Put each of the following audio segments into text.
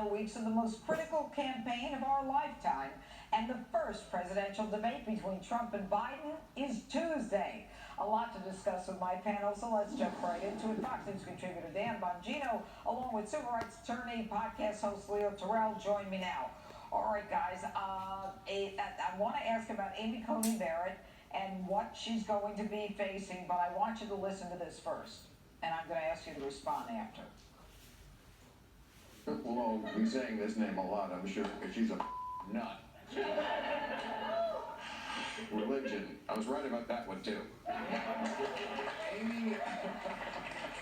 final weeks of the most critical campaign of our lifetime, and the first presidential debate between Trump and Biden is Tuesday. A lot to discuss with my panel, so let's jump right into it. Fox News contributor Dan Bongino, along with civil rights attorney, podcast host Leo Terrell, join me now. All right, guys, I want to ask about Amy Coney Barrett and what she's going to be facing, but I want you to listen to this first, and I'm going to ask you to respond after. Well, I'll be saying this name a lot, I'm sure, because she's a nut. Religion. I was right about that one, too. Amy,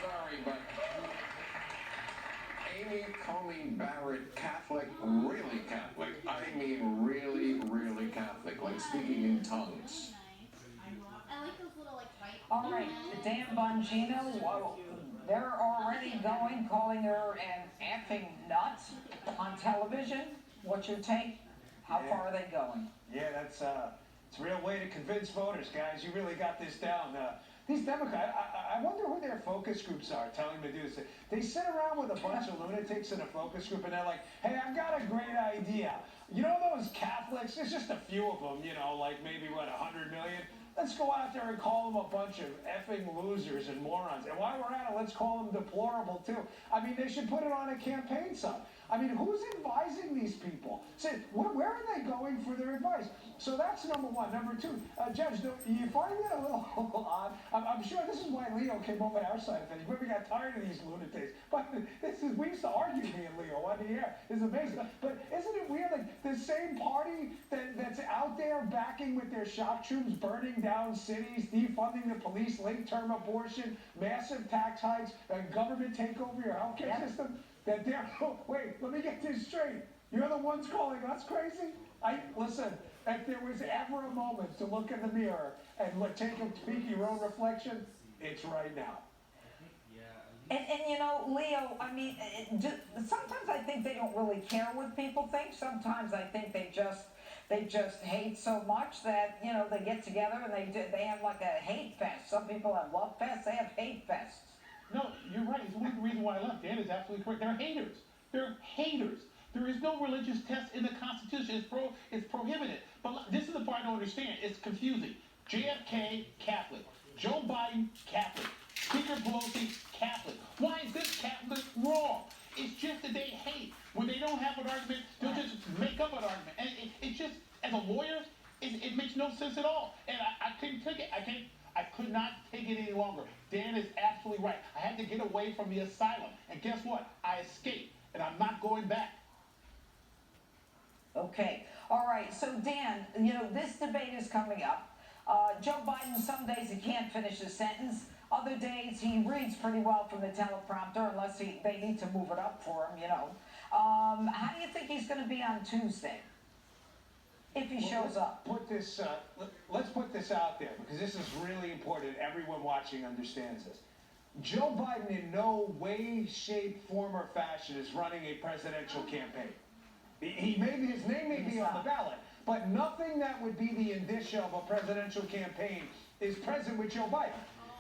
sorry, but Amy Coney Barrett, Catholic, really Catholic. I mean really, really Catholic, like speaking in tongues. I like those little, like, white. All right, Dan Bongino, well, they're already calling her an effing nut on television. What's your take? How far are they going? Yeah, it's a real way to convince voters, guys. You really got this down. These Democrats, I wonder who their focus groups are telling them to do this. They sit around with a bunch of lunatics in a focus group and they're like, hey, I've got a great idea. You know those Catholics? There's just a few of them, you know, like maybe, 100 million? Let's go out there and call them a bunch of effing losers and morons. And while we're at it, let's call them deplorable, too. I mean, they should put it on a campaign sign. I mean, who's advising these people? Say, where are they going for their advice? So that's number one. Number two, Judge, do you find that a little odd? I'm sure this is why Leo came over our side of things. We got tired of these lunatics. But we used to argue, me and Leo on the air. It's amazing. But isn't it weird, like, the same party that's out there backing with their shock troops, burning down cities, defunding the police, late-term abortion, massive tax hikes, government takeover of your healthcare system, that they're, wait, let me get this straight. You're the ones calling us crazy? Listen, if there was ever a moment to look in the mirror and take a peek at your own reflection, it's right now. And you know, Leo, I mean, sometimes I think they don't really care what people think. Sometimes I think they just hate so much that, you know, they get together and they have like a hate fest. Some people have love fests, they have hate fests. No, you're right. It's one of the reasons why I left. Dan is absolutely correct. They're haters. They're haters. There is no religious test in the Constitution. It's prohibited. But this is the part I don't understand. It's confusing. JFK, Catholic. Joe Biden, Catholic. Speaker Pelosi, Catholic. Why is this Catholic wrong? It's just that they hate. When they don't have an argument, they'll just make up an argument. And it's just, as a lawyer, it makes no sense at all. And I couldn't take it. I could not take it any longer. Dan is absolutely right. I had to get away from the asylum. And guess what? I escaped. And I'm not going back. Okay. All right. So, Dan, you know, this debate is coming up. Joe Biden, some days he can't finish his sentence. Other days he reads pretty well from the teleprompter, unless they need to move it up for him, you know. How do you think he's going to be on Tuesday? If he shows up. Let's put this out there, because this is really important. Everyone watching understands this. Joe Biden in no way, shape, form, or fashion is running a presidential campaign. His name may be on the ballot, but nothing that would be the indicia of a presidential campaign is present with Joe Biden.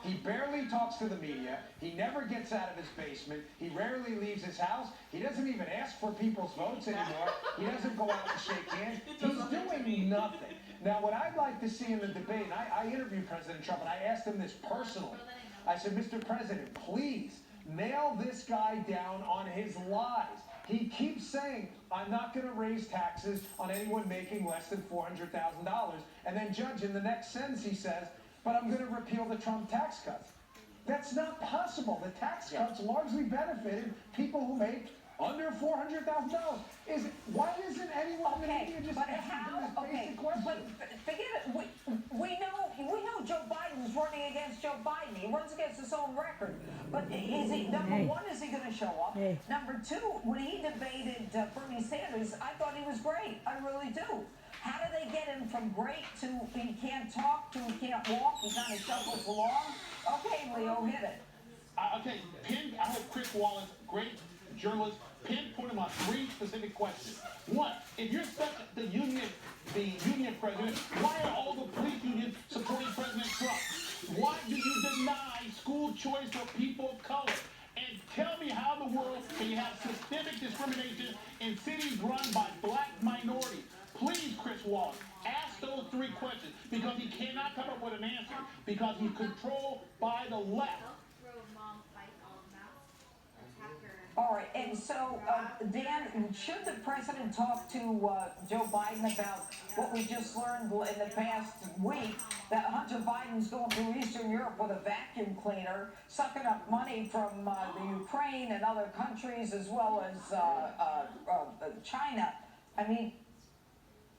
He barely talks to the media. He never gets out of his basement. He rarely leaves his house. He doesn't even ask for people's votes anymore. He doesn't go out and shake hands. He's doing nothing. Now, what I'd like to see in the debate, and I interviewed President Trump, and I asked him this personally. I said, Mr. President, please nail this guy down on his lies. He keeps saying, I'm not going to raise taxes on anyone making less than $400,000. And then, Judge, in the next sentence he says, but I'm going to repeal the Trump tax cuts. That's not possible. The tax cuts largely benefited people who make under $400,000. Why isn't anyone in the media just asking this basic question? But forget it. We know Joe Biden's running against Joe Biden. He runs against his own record. But is he, number one, is he going to show up? Number two, when he debated Bernie Sanders, I thought he was great. I really do. How do they get him from great to he can't talk to he can't walk? He kind of shuffles along. Okay, Leo, hit it. Okay, I hope Chris Wallace, great journalist, pinpoint him on 3 specific questions. One, if you're such the union president, why are all the police unions supporting President Trump? Why do you deny school choice for people of color? And And tell me how in the world can you have systemic discrimination in cities run by black minorities? Please, Chris Wallace, ask those 3 questions because he cannot come up with an answer because he's controlled by the left. All right, and so, Dan, should the president talk to Joe Biden about what we just learned in the past week, that Hunter Biden's going through Eastern Europe with a vacuum cleaner, sucking up money from the Ukraine and other countries as well as China? I mean,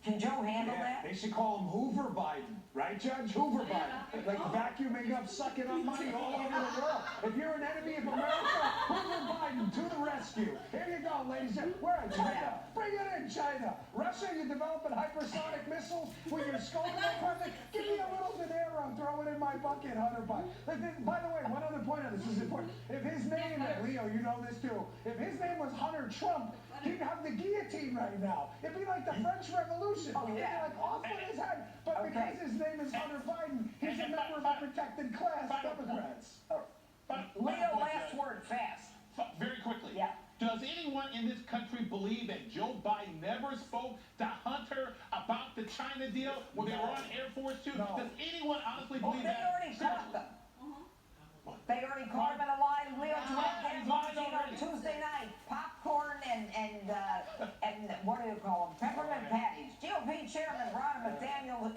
can Joe handle that? They should call him Hoover Biden, right, Judge? Hoover Biden. Like vacuuming up, sucking up money all over the world. If you're an enemy of America, Hoover Biden to the rescue. Here you go, ladies and gentlemen. We're in China. Bring it in, China. Russia, you're developing hypersonic missiles with your scolding my president. Give me a little dinero, throw it in my bucket, Hunter Biden. By the way, one other point on this is important. If his name, Leo, you know this too, if his name was Hunter Trump, he'd have the guillotine right now. It'd be like the French Revolution. Oh, yeah. It'd be like off with his head. But because his name is Hunter Biden, he's a member of a protected class, Democrats. Leo, last word, fast. Very quickly. Yeah. Does anyone in this country believe that Joe Biden never spoke to Hunter about the China deal when they were on Air Force Two? No. Does anyone honestly Oh, believe they that? already caught them. They already caught him in a lie. Leo, He's lying Bongino already. Tuesday night. Popcorn and what do you call them? Peppermint patties. GOP Chairman Ron McDaniel